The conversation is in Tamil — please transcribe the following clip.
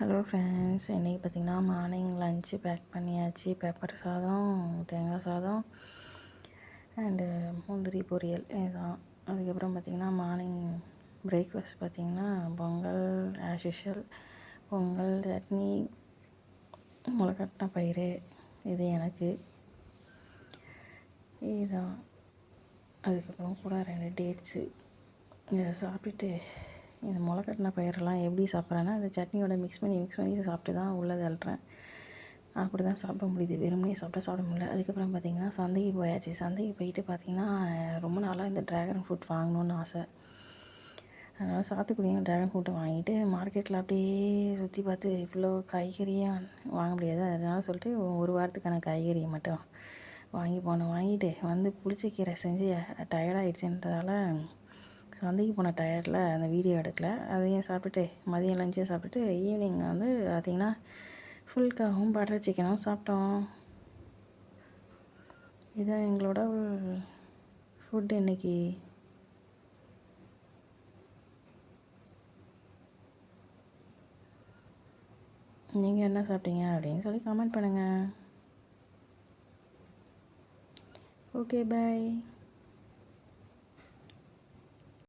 ஹலோ ஃப்ரெண்ட்ஸ், இன்றைக்கி பார்த்திங்கன்னா மார்னிங் லஞ்சு பேக் பண்ணியாச்சு. பெப்பர் சாதம், தேங்காய் சாதம் அண்டு முந்திரி பொரியல் இதுதான். அதுக்கப்புறம் பார்த்திங்கன்னா மார்னிங் பிரேக்ஃபாஸ்ட் பார்த்திங்கன்னா பொங்கல் ஆஸ் யூஷுவல். பொங்கல், சட்னி, முளைக்கட்டின பயிறு, இது எனக்கு இதுதான். அதுக்கப்புறம் கூட 2 டேட்ஸு இதை சாப்பிட்டுட்டு, இந்த முளைக்கட்டின பயிரெல்லாம் எப்படி சாப்பிட்றேன்னா இந்த சட்னியோட மிக்ஸ் பண்ணி சாப்பிட்டு தான் உள்ளே தள்ளுறேன். அப்படி தான் சாப்பிட முடியுது, வெறுமனே சாப்பிட முடியல. அதுக்கப்புறம் பார்த்திங்கன்னா சந்தைக்கு போயாச்சு. சந்தைக்கு போயிட்டு பார்த்திங்கன்னா ரொம்ப நாளாக இந்த ட்ராகன் ஃப்ரூட் வாங்கணுன்னு ஆசை. அதனால் சாத்துக்குடியும் ட்ராகன் ஃப்ரூட்டை வாங்கிட்டு மார்க்கெட்டில் அப்படியே சுற்றி பார்த்து இவ்வளோ காய்கறியாக வாங்க முடியாது. அதனால சொல்லிட்டு ஒரு வாரத்துக்கான காய்கறியை மட்டும் வாங்கிட்டு வந்து புளிச்சக்கீரை செஞ்சு டயர்டாகிடுச்சுன்றதால சந்தைக்கு போன டயர்டில் அந்த வீடியோ எடுக்கல. அதையும் சாப்பிட்டுட்டு மதியம் லஞ்சையும் சாப்பிட்டுட்டு ஈவினிங் வந்து பார்த்திங்கன்னா ஃபுல்காவும் பட்டர் சிக்கனும் சாப்பிட்டோம். இதான் எங்களோட ஃபுட் இன்றைக்கி. நீங்கள் என்ன சாப்பிட்டீங்க அப்படின்னு சொல்லி கமெண்ட் பண்ணுங்கள். ஓகே, பாய்.